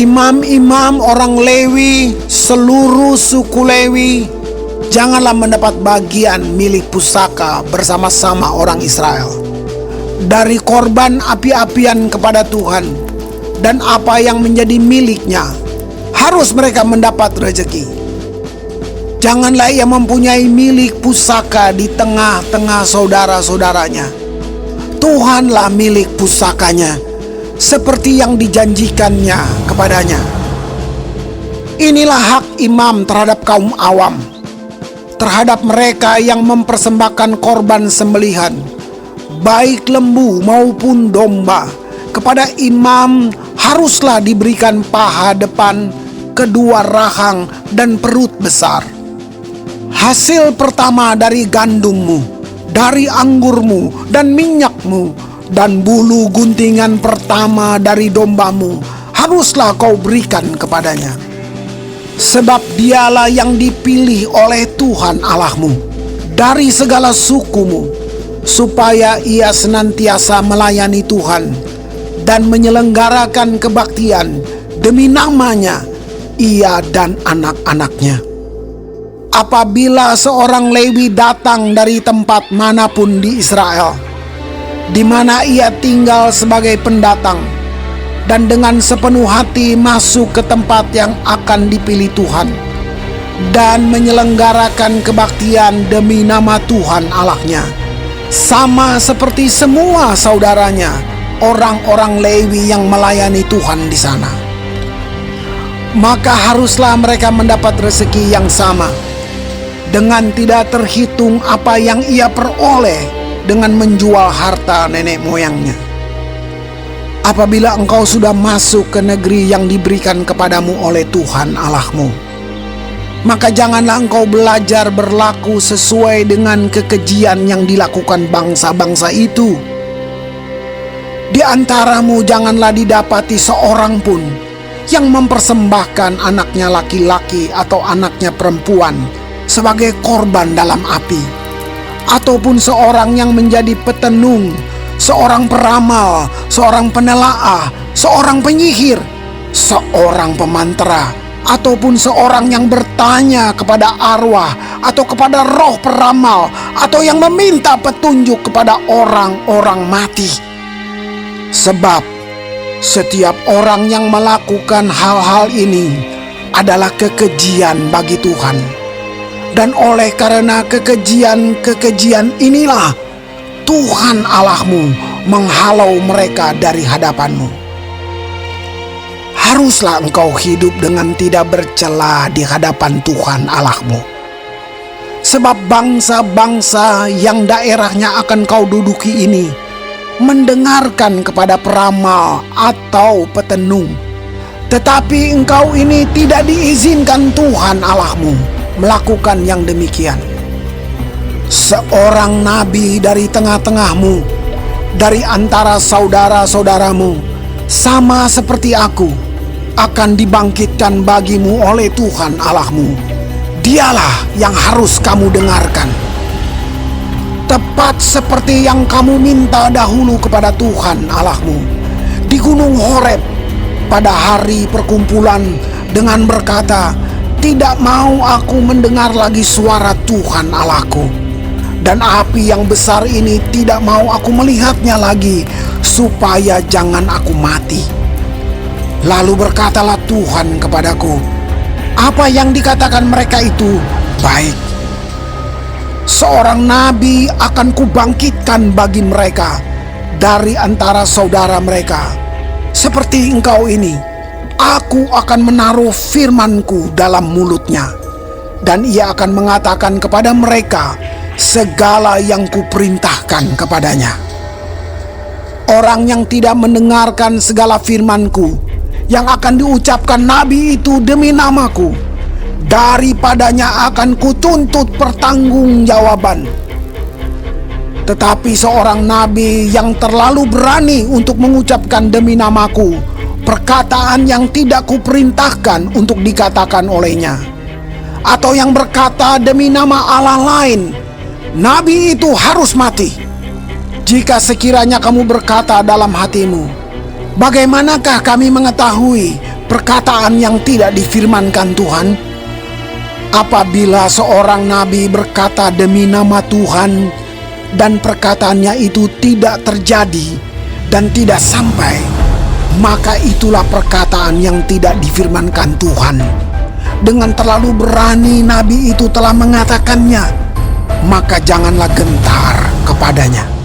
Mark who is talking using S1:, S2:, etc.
S1: Imam-imam orang Lewi, seluruh suku Lewi, janganlah mendapat bagian milik pusaka bersama-sama orang Israel dari korban api-apian kepada Tuhan, dan apa yang menjadi miliknya harus mereka mendapat rezeki. Janganlah ia mempunyai milik pusaka di tengah-tengah saudara-saudaranya. Tuhanlah milik pusakanya, seperti yang dijanjikannya kepadanya. Inilah hak imam terhadap kaum awam, terhadap mereka yang mempersembahkan korban sembelihan, baik lembu maupun domba. Kepada imam haruslah diberikan paha depan, kedua rahang, dan perut besar. Hasil pertama dari gandummu, dari anggurmu dan minyakmu, dan bulu guntingan pertama dari dombamu haruslah kau berikan kepadanya. Sebab dialah yang dipilih oleh Tuhan Allahmu dari segala sukumu, supaya ia senantiasa melayani Tuhan dan menyelenggarakan kebaktian demi namanya, ia dan anak-anaknya. Apabila seorang Lewi datang dari tempat manapun di Israel, di mana ia tinggal sebagai pendatang, dan dengan sepenuh hati masuk ke tempat yang akan dipilih Tuhan, dan menyelenggarakan kebaktian demi nama Tuhan Allahnya, sama seperti semua saudaranya, orang-orang Lewi yang melayani Tuhan di sana, maka haruslah mereka mendapat rezeki yang sama, dengan tidak terhitung apa yang ia peroleh dengan menjual harta nenek moyangnya. Apabila engkau sudah masuk ke negeri yang diberikan kepadamu oleh Tuhan Allahmu, maka janganlah engkau belajar berlaku sesuai dengan kekejian yang dilakukan bangsa-bangsa itu. Di antaramu janganlah didapati seorang pun yang mempersembahkan anaknya laki-laki atau anaknya perempuan sebagai korban dalam api, ataupun seorang yang menjadi petenung, seorang peramal, seorang penelaah, seorang penyihir, seorang pemantera, ataupun seorang yang bertanya kepada arwah atau kepada roh peramal, atau yang meminta petunjuk kepada orang-orang mati. Sebab setiap orang yang melakukan hal-hal ini adalah kekejian bagi Tuhan. Dan oleh karena kekejian inilah Tuhan Allahmu menghalau mereka dari hadapanmu. Haruslah engkau hidup dengan tidak bercela di hadapan Tuhan Allahmu. Sebab bangsa-bangsa yang daerahnya akan kau duduki ini mendengarkan kepada peramal atau petenung, tetapi engkau ini tidak diizinkan Tuhan Allahmu melakukan yang demikian. Seorang nabi dari tengah-tengahmu, dari antara saudara-saudaramu, sama seperti aku, akan dibangkitkan bagimu oleh Tuhan Allahmu. Dialah yang harus kamu dengarkan, tepat seperti yang kamu minta dahulu kepada Tuhan Allahmu di Gunung Horeb pada hari perkumpulan, dengan berkata, tidak mau aku mendengar lagi suara Tuhan Allahku, dan api yang besar ini tidak mau aku melihatnya lagi, supaya jangan aku mati. Lalu berkatalah Tuhan kepadaku, apa yang dikatakan mereka itu baik. Seorang nabi akan kubangkitkan bagi mereka dari antara saudara mereka, seperti engkau ini. Aku akan menaruh firman-Ku dalam mulutnya, dan ia akan mengatakan kepada mereka segala yang Kuperintahkan kepadanya. Orang yang tidak mendengarkan segala firman-Ku yang akan diucapkan nabi itu demi nama-Ku, daripadanya akan Kutuntut pertanggungjawaban. Tetapi seorang nabi yang terlalu berani untuk mengucapkan demi nama-Ku perkataan yang tidak Kuperintahkan untuk dikatakan olehnya, atau yang berkata demi nama Allah lain, nabi itu harus mati. Jika sekiranya kamu berkata dalam hatimu, bagaimanakah kami mengetahui perkataan yang tidak difirmankan Tuhan. Apabila seorang nabi berkata demi nama Tuhan dan perkataannya itu tidak terjadi dan tidak sampai, maka itulah perkataan yang tidak difirmankan Tuhan. Dengan terlalu berani nabi itu telah mengatakannya, maka janganlah gentar kepadanya.